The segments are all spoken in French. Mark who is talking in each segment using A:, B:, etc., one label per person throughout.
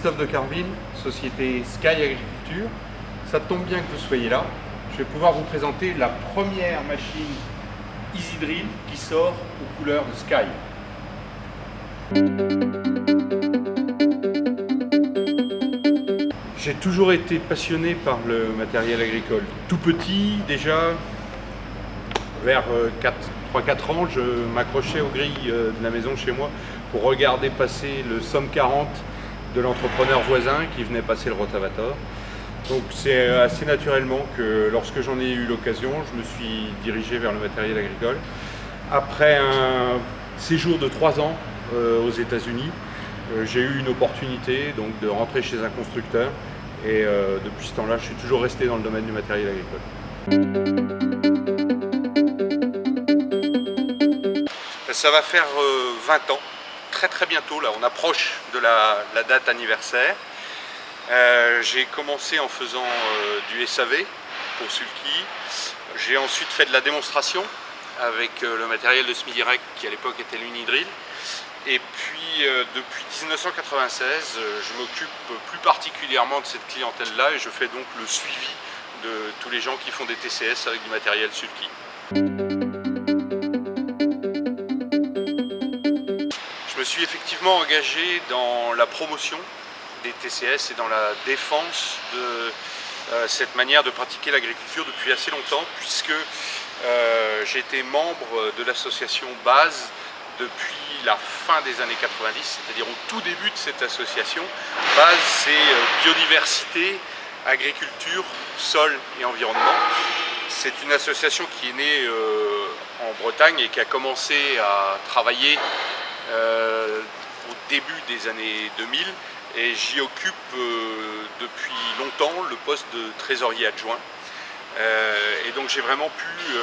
A: Christophe de Carville, société Sky Agriculture. Ça tombe bien que vous soyez là. Je vais pouvoir vous présenter la première machine Easy Drill qui sort aux couleurs de Sky. J'ai toujours été passionné par le matériel agricole. Tout petit, déjà, vers 3-4 ans, je m'accrochais aux grilles de la maison chez moi pour regarder passer le Somme 40 de l'entrepreneur voisin qui venait passer le rotavator. Donc c'est assez naturellement que lorsque j'en ai eu l'occasion, je me suis dirigé vers le matériel agricole. Après un séjour de 3 ans aux États-Unis, j'ai eu une opportunité donc, de rentrer chez un constructeur et depuis ce temps-là, je suis toujours resté dans le domaine du matériel agricole. Ça va faire 20 ans, très bientôt, là on approche de la date anniversaire. J'ai commencé en faisant du SAV pour Sulky. J'ai ensuite fait de la démonstration avec le matériel de Semi Direct qui à l'époque était l'Unidrill. Et puis depuis 1996, je m'occupe plus particulièrement de cette clientèle-là et je fais donc le suivi de tous les gens qui font des TCS avec du matériel Sulky. Je me suis effectivement engagé dans la promotion des TCS et dans la défense de cette manière de pratiquer l'agriculture depuis assez longtemps puisque j'ai été membre de l'association BASE depuis la fin des années 90, c'est-à-dire au tout début de cette association. BASE, c'est biodiversité, agriculture, sol et environnement. C'est une association qui est née en Bretagne et qui a commencé à travailler au début des années 2000 et j'y occupe depuis longtemps le poste de trésorier adjoint. Et donc j'ai vraiment pu,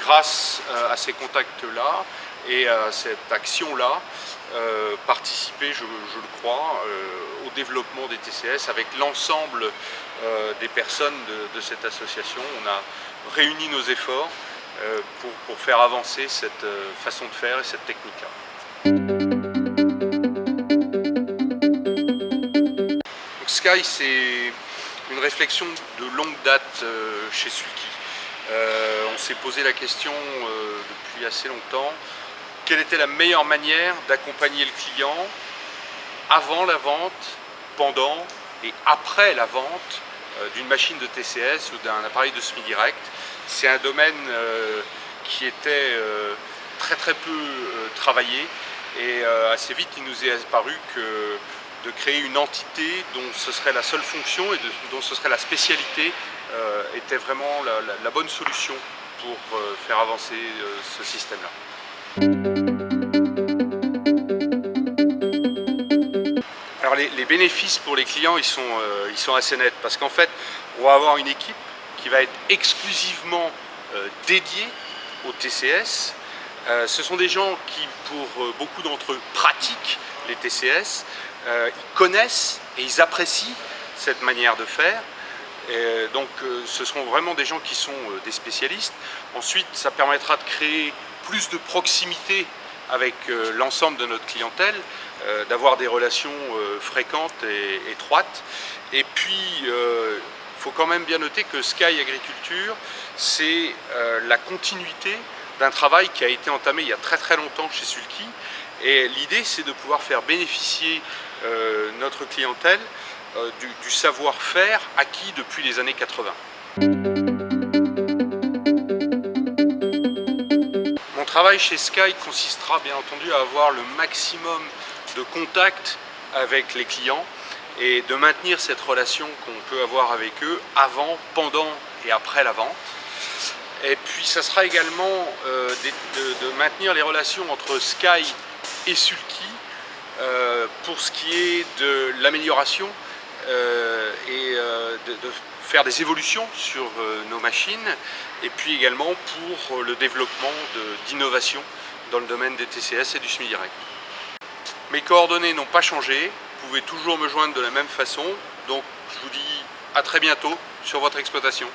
A: grâce à ces contacts-là et à cette action-là, participer, je le crois, au développement des TCS avec l'ensemble des personnes de cette association. On a réuni nos efforts pour faire avancer cette façon de faire et cette technique-là. Sky, c'est une réflexion de longue date chez Sulky. On s'est posé la question depuis assez longtemps, quelle était la meilleure manière d'accompagner le client avant la vente, pendant et après la vente d'une machine de TCS ou d'un appareil de Semi Direct. C'est un domaine qui était très peu travaillé et assez vite il nous est apparu que de créer une entité dont ce serait la seule fonction et dont ce serait la spécialité était vraiment la bonne solution pour faire avancer ce système-là. Alors les bénéfices pour les clients, ils sont assez nets parce qu'en fait, on va avoir une équipe qui va être exclusivement dédiée au TCS. Ce sont des gens qui, pour beaucoup d'entre eux, pratiquent les TCS. Ils connaissent et ils apprécient cette manière de faire. Et donc ce seront vraiment des gens qui sont des spécialistes. Ensuite, ça permettra de créer plus de proximité avec l'ensemble de notre clientèle, d'avoir des relations fréquentes et étroites. Et puis, il faut quand même bien noter que Sky Agriculture, c'est la continuité d'un travail qui a été entamé il y a très longtemps chez Sulky. Et l'idée, c'est de pouvoir faire bénéficier notre clientèle du savoir-faire acquis depuis les années 80. Mon travail chez Sky consistera bien entendu à avoir le maximum de contacts avec les clients et de maintenir cette relation qu'on peut avoir avec eux avant, pendant et après la vente. Et puis ça sera également de maintenir les relations entre Sky et Sulky pour ce qui est de l'amélioration et de faire des évolutions sur nos machines et puis également pour le développement d'innovations dans le domaine des TCS et du Semi Direct. Mes coordonnées n'ont pas changé, vous pouvez toujours me joindre de la même façon, donc je vous dis à très bientôt sur votre exploitation.